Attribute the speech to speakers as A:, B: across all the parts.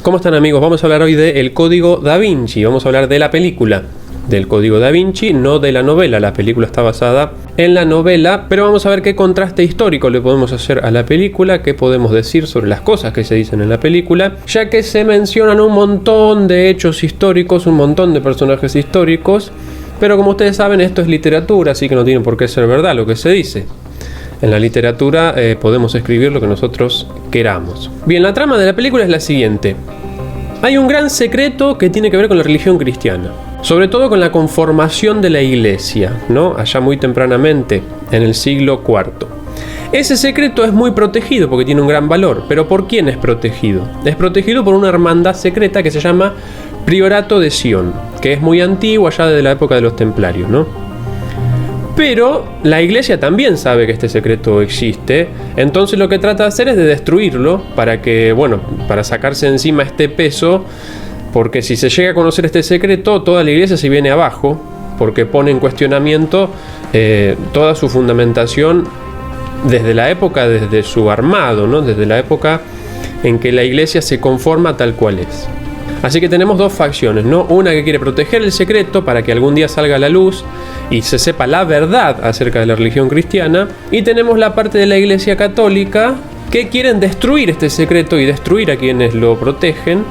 A: ¿Cómo están, amigos? Vamos a hablar hoy de El Código Da Vinci. Vamos a hablar de la película del Código Da Vinci, no de la novela. La película está basada en la novela, pero vamos a ver qué contraste histórico le podemos hacer a la película, qué podemos decir sobre las cosas que se dicen en la película, ya que se mencionan un montón de hechos históricos, un montón de personajes históricos, pero como ustedes saben, esto es literatura, así que no tiene por qué ser verdad lo que se dice. En la literatura podemos escribir lo que nosotros queramos. Bien, la trama de la película es la siguiente. Hay un gran secreto que tiene que ver con la religión cristiana, sobre todo con la conformación de la iglesia, ¿no? Allá muy tempranamente, en el siglo IV. Ese secreto es muy protegido porque tiene un gran valor, pero ¿por quién es protegido? Es protegido por una hermandad secreta que se llama Priorato de Sion, que es muy antigua, ya desde la época de los templarios, ¿no? Pero la iglesia también sabe que este secreto existe, entonces lo que trata de hacer es de destruirlo para sacarse encima este peso, porque si se llega a conocer este secreto, toda la iglesia se viene abajo, porque pone en cuestionamiento toda su fundamentación desde su armado, ¿no? Desde la época en que la iglesia se conforma tal cual es. Así que tenemos dos facciones, ¿no? Una que quiere proteger el secreto para que algún día salga a la luz y se sepa la verdad acerca de la religión cristiana. Y tenemos la parte de la iglesia católica que quieren destruir este secreto y destruir a quienes lo protegen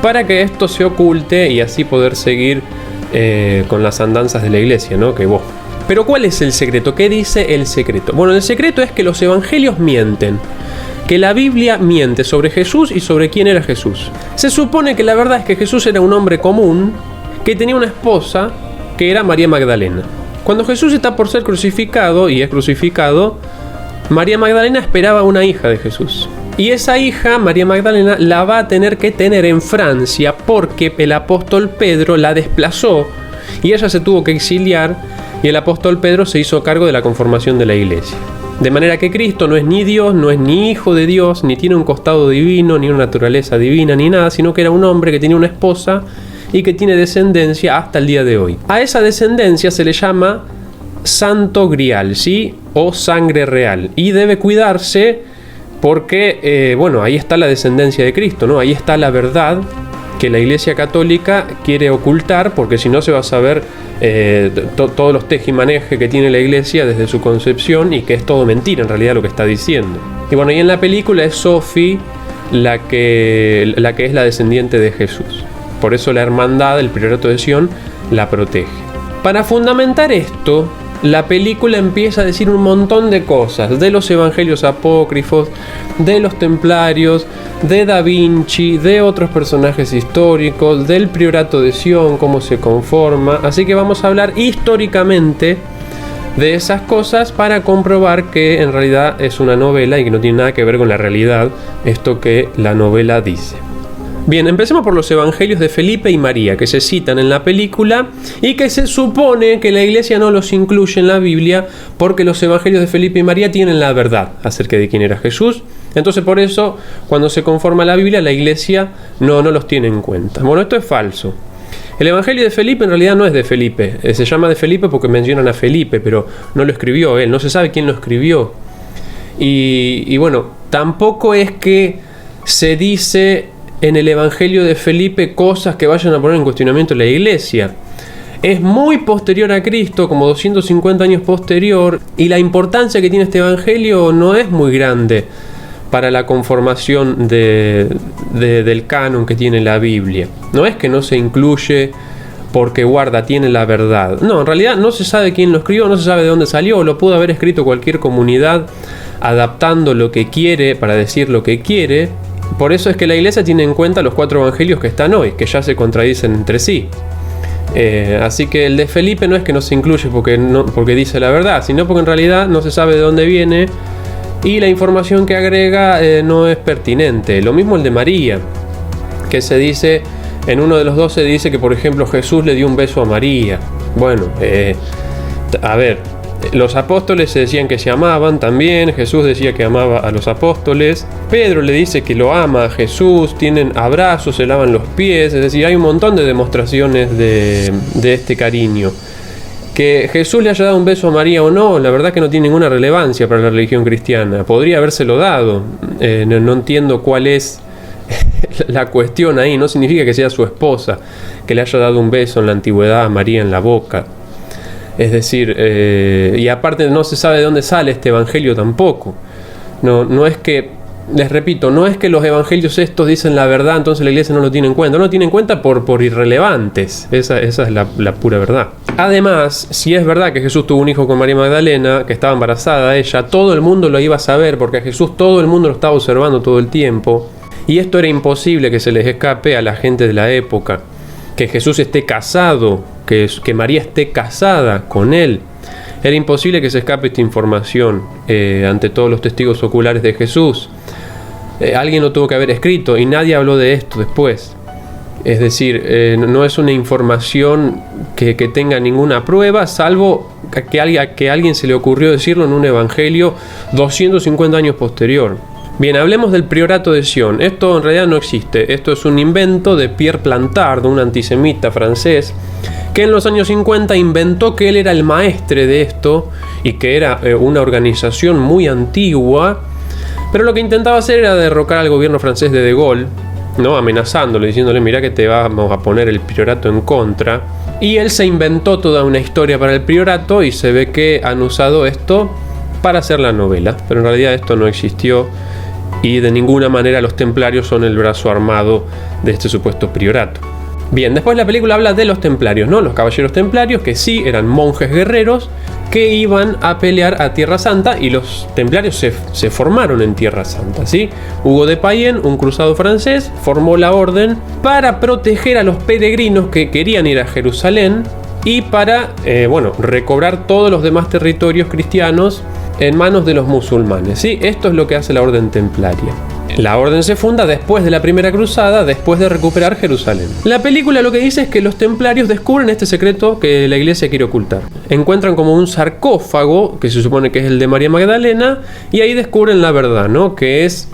A: para que esto se oculte y así poder seguir con las andanzas de la iglesia, ¿no? Pero ¿cuál es el secreto? ¿Qué dice el secreto? Bueno, el secreto es que los evangelios mienten. Que la Biblia miente sobre Jesús y sobre quién era Jesús. Se supone que la verdad es que Jesús era un hombre común que tenía una esposa que era María Magdalena. Cuando Jesús está por ser crucificado y es crucificado, María Magdalena esperaba una hija de Jesús. Y esa hija, María Magdalena, la va a tener que tener en Francia porque el apóstol Pedro la desplazó y ella se tuvo que exiliar y el apóstol Pedro se hizo cargo de la conformación de la iglesia. De manera que Cristo no es ni Dios, no es ni hijo de Dios, ni tiene un costado divino, ni una naturaleza divina, ni nada, sino que era un hombre que tenía una esposa y que tiene descendencia hasta el día de hoy. A esa descendencia se le llama Santo Grial, ¿sí? O sangre real. Y debe cuidarse porque, ahí está la descendencia de Cristo, ¿no? Ahí está la verdad que la Iglesia Católica quiere ocultar, porque si no se va a saber todos los tejimanejes que tiene la Iglesia desde su concepción y que es todo mentira en realidad lo que está diciendo. Y en la película es Sophie la que es la descendiente de Jesús. Por eso la hermandad, el Priorato de Sion, la protege. Para fundamentar esto, la película empieza a decir un montón de cosas, de los evangelios apócrifos, de los templarios, de Da Vinci, de otros personajes históricos, del Priorato de Sion, cómo se conforma. Así que vamos a hablar históricamente de esas cosas para comprobar que en realidad es una novela y que no tiene nada que ver con la realidad, esto que la novela dice. Bien, empecemos por los evangelios de Felipe y María, que se citan en la película y que se supone que la iglesia no los incluye en la Biblia porque los evangelios de Felipe y María tienen la verdad acerca de quién era Jesús. Entonces por eso, cuando se conforma la Biblia, la iglesia no los tiene en cuenta. Bueno, esto es falso. El evangelio de Felipe en realidad no es de Felipe. Se llama de Felipe porque mencionan a Felipe, pero no lo escribió él. No se sabe quién lo escribió. Y tampoco es que se dice en el evangelio de Felipe cosas que vayan a poner en cuestionamiento la iglesia. Es muy posterior a Cristo, como 250 años posterior, y la importancia que tiene este evangelio no es muy grande para la conformación del canon que tiene la Biblia. No es que no se incluye porque tiene la verdad. No, en realidad no se sabe quién lo escribió, no se sabe de dónde salió, lo pudo haber escrito cualquier comunidad adaptando lo que quiere para decir lo que quiere. Por eso es que la iglesia tiene en cuenta los 4 evangelios que están hoy, que ya se contradicen entre sí. Así que el de Felipe no es que no se incluye porque dice la verdad, sino porque en realidad no se sabe de dónde viene y la información que agrega no es pertinente. Lo mismo el de María, que se dice, en uno de los 12 dice que por ejemplo Jesús le dio un beso a María. Los apóstoles se decían que se amaban también, Jesús decía que amaba a los apóstoles, Pedro le dice que lo ama a Jesús, tienen abrazos, se lavan los pies, es decir, hay un montón de demostraciones de este cariño. Que Jesús le haya dado un beso a María o no, la verdad que no tiene ninguna relevancia para la religión cristiana, podría habérselo dado, no entiendo cuál es la cuestión ahí. No significa que sea su esposa, que le haya dado un beso en la antigüedad a María en la boca. Es decir, y aparte no se sabe de dónde sale este evangelio tampoco. No es que, les repito, no es que los evangelios estos dicen la verdad, entonces la iglesia no lo tiene en cuenta. No lo tiene en cuenta por irrelevantes. Esa es la pura verdad. Además, si es verdad que Jesús tuvo un hijo con María Magdalena, que estaba embarazada ella, todo el mundo lo iba a saber, porque a Jesús todo el mundo lo estaba observando todo el tiempo. Y esto era imposible que se les escape a la gente de la época. Que Jesús esté casado, que María esté casada con él. Era imposible que se escape esta información ante todos los testigos oculares de Jesús. Alguien lo tuvo que haber escrito y nadie habló de esto después. Es decir, no es una información que tenga ninguna prueba, salvo que a alguien se le ocurrió decirlo en un evangelio 250 años posterior. Bien, hablemos del priorato de Sion. Esto en realidad no existe. Esto es un invento de Pierre Plantard, un antisemita francés, que en los años 50 inventó que él era el maestre de esto y que era una organización muy antigua, pero lo que intentaba hacer era derrocar al gobierno francés de Gaulle, ¿no? Amenazándole, diciéndole: mira que te vamos a poner el priorato en contra. Y él se inventó toda una historia para el priorato y se ve que han usado esto para hacer la novela, pero en realidad esto no existió y de ninguna manera los templarios son el brazo armado de este supuesto priorato. Bien, después la película habla de los templarios, ¿no? Los caballeros templarios, que sí eran monjes guerreros que iban a pelear a Tierra Santa, y los templarios se formaron en Tierra Santa, ¿sí? Hugo de Payens, un cruzado francés, formó la orden para proteger a los peregrinos que querían ir a Jerusalén y para, recobrar todos los demás territorios cristianos en manos de los musulmanes, ¿sí? Esto es lo que hace la orden templaria. La orden se funda después de la primera cruzada, después de recuperar Jerusalén. La película lo que dice es que los templarios descubren este secreto que la iglesia quiere ocultar. Encuentran como un sarcófago, que se supone que es el de María Magdalena, y ahí descubren la verdad, ¿no? Que es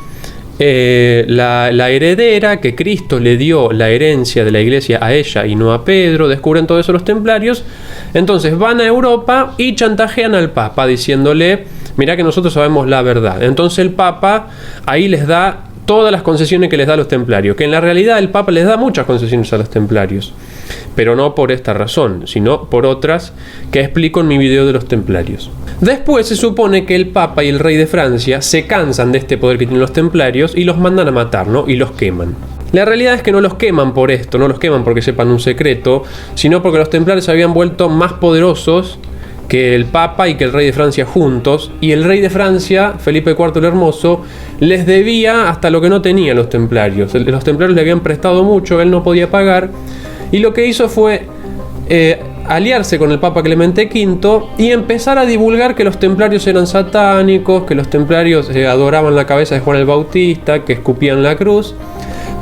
A: la heredera, que Cristo le dio la herencia de la iglesia a ella y no a Pedro. Descubren todo eso los templarios. Entonces van a Europa y chantajean al Papa diciéndole: mirá que nosotros sabemos la verdad. Entonces el Papa ahí les da todas las concesiones que les da a los templarios, que en la realidad el Papa les da muchas concesiones a los templarios, pero no por esta razón, sino por otras que explico en mi video de los templarios. Después se supone que el Papa y el rey de Francia se cansan de este poder que tienen los templarios y los mandan a matar, ¿no? Y los queman. La realidad es que no los queman por esto, no los queman porque sepan un secreto, sino porque los templarios se habían vuelto más poderosos que el Papa y que el rey de Francia juntos, y el rey de Francia, Felipe IV el Hermoso, les debía hasta lo que no tenían los templarios. Los templarios le habían prestado mucho, él no podía pagar, y lo que hizo fue aliarse con el Papa Clemente V y empezar a divulgar que los templarios eran satánicos, que los templarios adoraban la cabeza de Juan el Bautista, que escupían la cruz,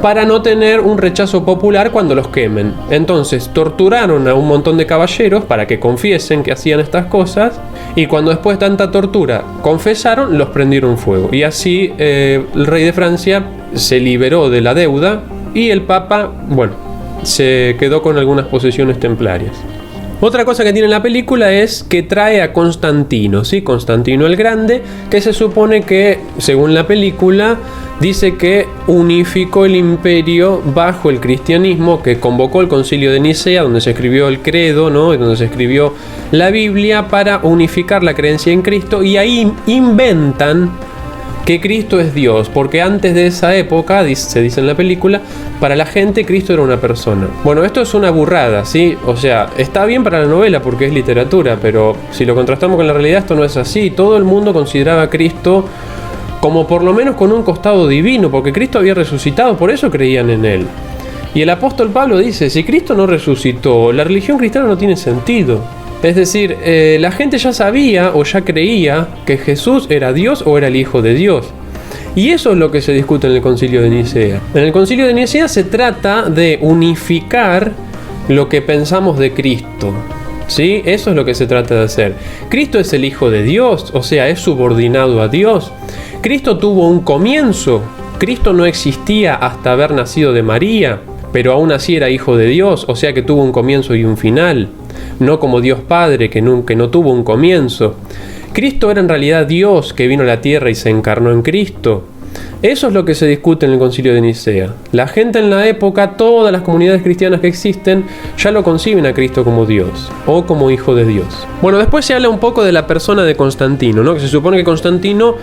A: para no tener un rechazo popular cuando los quemen. Entonces torturaron a un montón de caballeros para que confiesen que hacían estas cosas, y cuando después de tanta tortura confesaron, los prendieron fuego. Y así el rey de Francia se liberó de la deuda y el Papa, se quedó con algunas posesiones templarias. Otra cosa que tiene la película es que trae a Constantino, ¿sí? Constantino el Grande, que se supone que, según la película, dice que unificó el imperio bajo el cristianismo, que convocó el concilio de Nicea, donde se escribió el credo, ¿no? Donde se escribió la Biblia, para unificar la creencia en Cristo, y ahí inventan que Cristo es Dios, porque antes de esa época, se dice en la película, para la gente Cristo era una persona. Bueno, esto es una burrada, ¿sí? O sea, está bien para la novela porque es literatura, pero si lo contrastamos con la realidad, esto no es así. Todo el mundo consideraba a Cristo como por lo menos con un costado divino, porque Cristo había resucitado, por eso creían en él. Y el apóstol Pablo dice: si Cristo no resucitó, la religión cristiana no tiene sentido. Es decir, la gente ya sabía o ya creía que Jesús era Dios o era el Hijo de Dios. Y eso es lo que se discute en el Concilio de Nicea. En el Concilio de Nicea se trata de unificar lo que pensamos de Cristo, ¿sí? Eso es lo que se trata de hacer. Cristo es el Hijo de Dios, o sea, es subordinado a Dios. Cristo tuvo un comienzo. Cristo no existía hasta haber nacido de María, pero aún así era Hijo de Dios, o sea que tuvo un comienzo y un final. No como Dios Padre, que no tuvo un comienzo. Cristo era en realidad Dios que vino a la tierra y se encarnó en Cristo. Eso es lo que se discute en el Concilio de Nicea. La gente en la época, todas las comunidades cristianas que existen, ya lo conciben a Cristo como Dios o como Hijo de Dios. Bueno, después se habla un poco de la persona de Constantino, ¿no? Que se supone que Constantino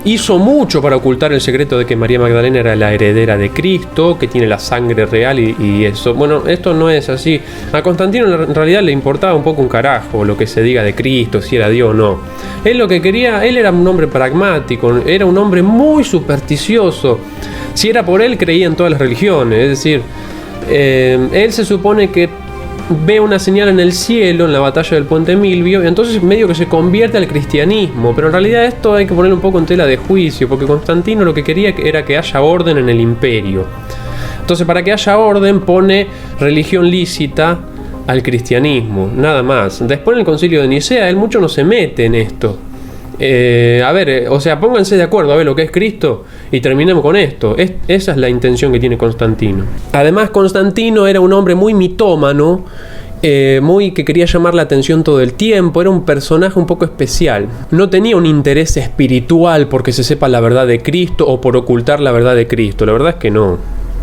A: hizo mucho para ocultar el secreto de que María Magdalena era la heredera de Cristo, que tiene la sangre real y eso. Bueno, esto no es así. A Constantino en realidad le importaba un poco un carajo lo que se diga de Cristo, si era Dios o no. Él lo que quería, él era un hombre pragmático, era un hombre muy supersticioso. Si era por él, creía en todas las religiones. Es decir, él se supone que ve una señal en el cielo, en la batalla del Puente Milvio, y entonces medio que se convierte al cristianismo. Pero en realidad esto hay que ponerlo un poco en tela de juicio, porque Constantino lo que quería era que haya orden en el imperio. Entonces, para que haya orden, pone religión lícita al cristianismo, nada más. Después en el Concilio de Nicea, él mucho no se mete en esto. O sea, pónganse de acuerdo a ver lo que es Cristo y terminemos con esto. Esa es la intención que tiene Constantino. Además, Constantino era un hombre muy mitómano, muy que quería llamar la atención todo el tiempo. Era un personaje un poco especial. No tenía un interés espiritual porque se sepa la verdad de Cristo o por ocultar la verdad de Cristo. La verdad es que no.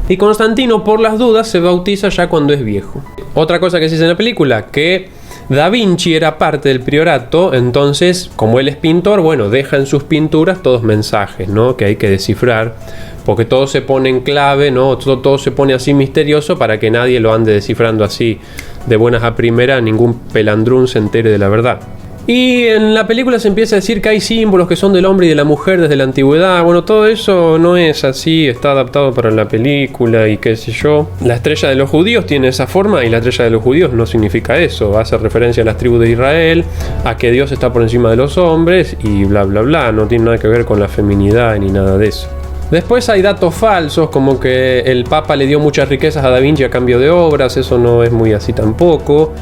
A: Y Constantino, por las dudas, se bautiza ya cuando es viejo. Otra cosa que se dice en la película, que Da Vinci era parte del priorato, entonces, como él es pintor, bueno, deja en sus pinturas todos mensajes, ¿no? Que hay que descifrar, porque todo se pone en clave, ¿no? Todo se pone así misterioso para que nadie lo ande descifrando así de buenas a primeras, ningún pelandrún se entere de la verdad. Y en la película se empieza a decir que hay símbolos que son del hombre y de la mujer desde la antigüedad. Bueno, todo eso no es así, está adaptado para la película y qué sé yo. La estrella de los judíos tiene esa forma y la estrella de los judíos no significa eso. Hace referencia a las tribus de Israel, a que Dios está por encima de los hombres y bla bla bla. No tiene nada que ver con la feminidad ni nada de eso. Después hay datos falsos, como que el Papa le dio muchas riquezas a Da Vinci a cambio de obras. Eso no es muy así tampoco.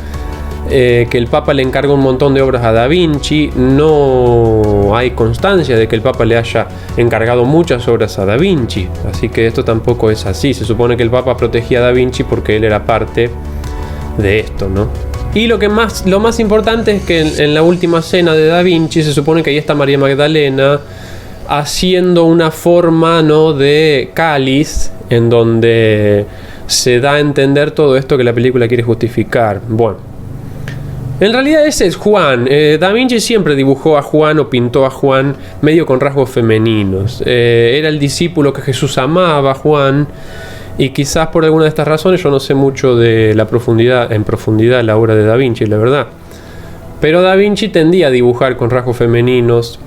A: Que el Papa le encarga un montón de obras a Da Vinci. No hay constancia de que el Papa le haya encargado muchas obras a Da Vinci, así que esto tampoco es así. Se supone que el Papa protegía a Da Vinci porque él era parte de esto, ¿no? Y lo más importante es que en la última cena de Da Vinci se supone que ahí está María Magdalena haciendo una forma, ¿no?, de cáliz, en donde se da a entender todo esto que la película quiere justificar. Bueno, en realidad ese es Juan. Da Vinci siempre dibujó a Juan o pintó a Juan medio con rasgos femeninos. Era el discípulo que Jesús amaba, Juan, y quizás por alguna de estas razones, yo no sé mucho de en profundidad la obra de Da Vinci, la verdad. Pero Da Vinci tendía a dibujar con rasgos femeninos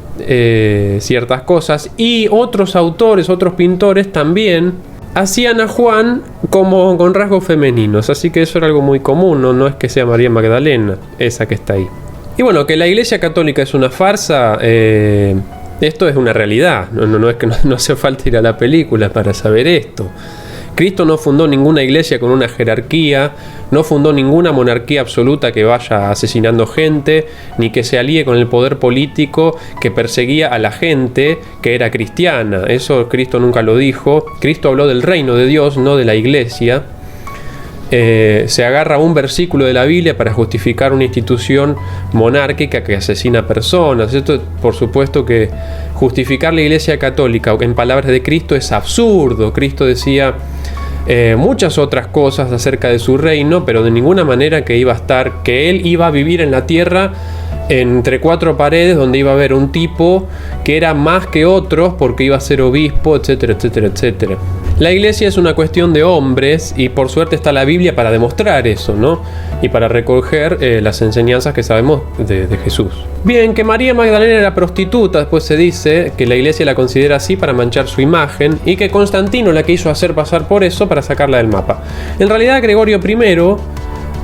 A: ciertas cosas, y otros autores, otros pintores también hacían a Juan como con rasgos femeninos, así que eso era algo muy común, no es que sea María Magdalena esa que está ahí. Y bueno, que la Iglesia Católica es una farsa, esto es una realidad, no es que no hace falta ir a la película para saber esto. Cristo no fundó ninguna iglesia con una jerarquía, no fundó ninguna monarquía absoluta que vaya asesinando gente, ni que se alíe con el poder político que perseguía a la gente que era cristiana. Eso Cristo nunca lo dijo. Cristo habló del reino de Dios, no de la iglesia. Se agarra un versículo de la Biblia para justificar una institución monárquica que asesina personas. Esto, por supuesto, que justificar la Iglesia Católica en palabras de Cristo es absurdo. Cristo decía muchas otras cosas acerca de su reino, pero de ninguna manera que él iba a vivir en la tierra entre cuatro paredes, donde iba a haber un tipo que era más que otros porque iba a ser obispo, etcétera, etcétera, etcétera. La iglesia es una cuestión de hombres y por suerte está la Biblia para demostrar eso, ¿no? Y para recoger las enseñanzas que sabemos de Jesús. Bien, que María Magdalena era prostituta, después se dice que la iglesia la considera así para manchar su imagen y que Constantino la quiso hacer pasar por eso para sacarla del mapa. En realidad Gregorio I,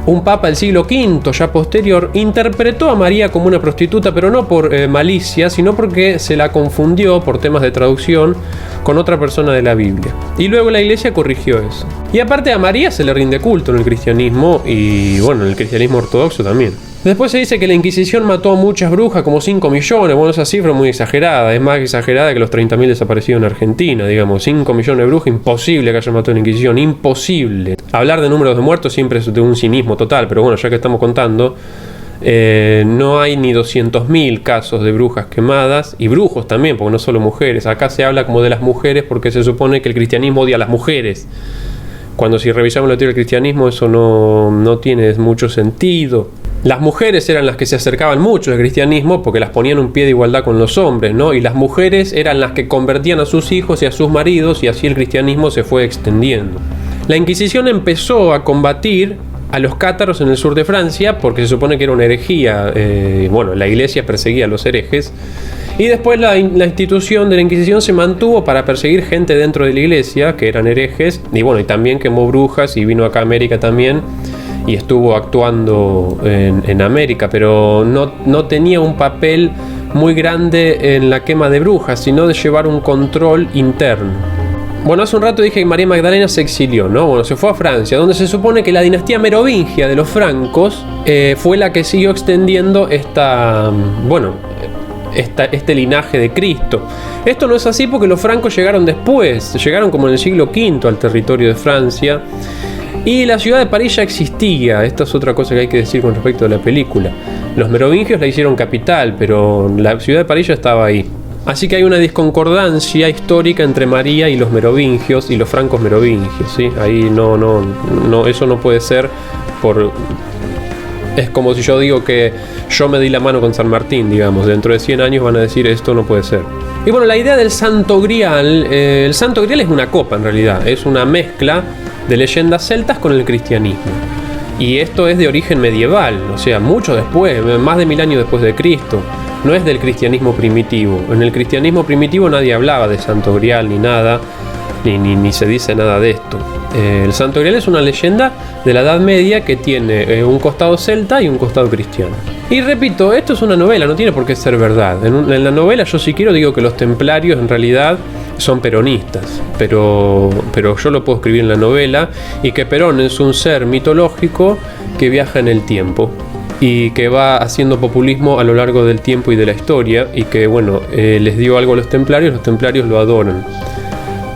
A: un papa del siglo V, ya posterior, interpretó a María como una prostituta, pero no por malicia, sino porque se la confundió por temas de traducción con otra persona de la Biblia. Y luego la iglesia corrigió eso. Y aparte a María se le rinde culto en el cristianismo y, bueno, en el cristianismo ortodoxo también. Después se dice que la Inquisición mató a muchas brujas, como 5 millones. Bueno, esa cifra es muy exagerada. Es más exagerada que los 30.000 desaparecidos en Argentina. Digamos, 5 millones de brujas, imposible que haya matado a la Inquisición. Imposible. Hablar de números de muertos siempre es de un cinismo total. Pero bueno, ya que estamos contando, No hay ni 200.000 casos de brujas quemadas, y brujos también, porque no solo mujeres. Acá se habla como de las mujeres porque se supone que el cristianismo odia a las mujeres, cuando si revisamos la teoría del cristianismo eso no tiene mucho sentido. Las mujeres eran las que se acercaban mucho al cristianismo porque las ponían un pie de igualdad con los hombres, ¿no? Y las mujeres eran las que convertían a sus hijos y a sus maridos, y así el cristianismo se fue extendiendo. La Inquisición empezó a combatir a los cátaros en el sur de Francia porque se supone que era una herejía. La iglesia perseguía a los herejes, y después la institución de la Inquisición se mantuvo para perseguir gente dentro de la iglesia que eran herejes, y también quemó brujas y vino acá a América también y estuvo actuando en América, pero no tenía un papel muy grande en la quema de brujas, sino de llevar un control interno. Bueno, hace un rato dije que María Magdalena se exilió, ¿no? Bueno, se fue a Francia, donde se supone que la dinastía merovingia de los francos fue la que siguió extendiendo este linaje de Cristo. Esto no es así porque los francos llegaron después, llegaron como en el siglo V al territorio de Francia, y la ciudad de París ya existía. Esta es otra cosa que hay que decir con respecto a la película. Los merovingios la hicieron capital, pero la ciudad de París ya estaba ahí. Así que hay una disconcordancia histórica entre María y los merovingios y los francos merovingios, ¿sí? Ahí eso no puede ser Es como si yo digo que yo me di la mano con San Martín, digamos. Dentro de 100 años van a decir esto no puede ser. Y bueno, la idea del Santo Grial, el Santo Grial es una copa en realidad, es una mezcla de leyendas celtas con el cristianismo. Y esto es de origen medieval, o sea, mucho después, más de 1000 años después de Cristo. No es del cristianismo primitivo. En el cristianismo primitivo nadie hablaba de Santo Grial ni nada, ni se dice nada de esto. El Santo Grial es una leyenda de la Edad Media que tiene un costado celta y un costado cristiano. Y repito, esto es una novela, no tiene por qué ser verdad. En la novela yo si quiero digo que los templarios en realidad son peronistas, pero yo lo puedo escribir en la novela, y que Perón es un ser mitológico que viaja en el tiempo y que va haciendo populismo a lo largo del tiempo y de la historia, y que les dio algo a los templarios lo adoran.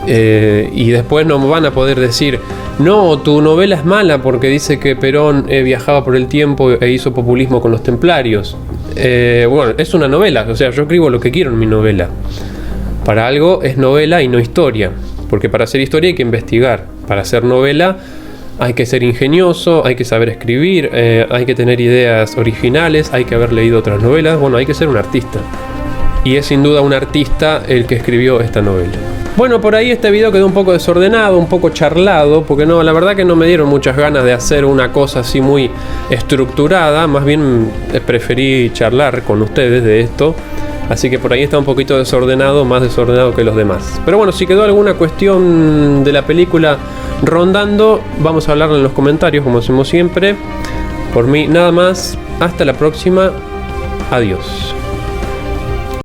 A: Y después no van a poder decir, no, tu novela es mala porque dice que Perón viajaba por el tiempo e hizo populismo con los templarios. Es una novela, o sea, yo escribo lo que quiero en mi novela. Para algo es novela y no historia, porque para hacer historia hay que investigar. Para hacer novela hay que ser ingenioso, hay que saber escribir, hay que tener ideas originales, hay que haber leído otras novelas, hay que ser un artista. Y es sin duda un artista el que escribió esta novela. Bueno, por ahí este video quedó un poco desordenado, un poco charlado, porque la verdad que no me dieron muchas ganas de hacer una cosa así muy estructurada, más bien preferí charlar con ustedes de esto. Así que por ahí está un poquito desordenado, más desordenado que los demás. Pero bueno, si quedó alguna cuestión de la película rondando, vamos a hablarla en los comentarios, como hacemos siempre. Por mí nada más, hasta la próxima, adiós.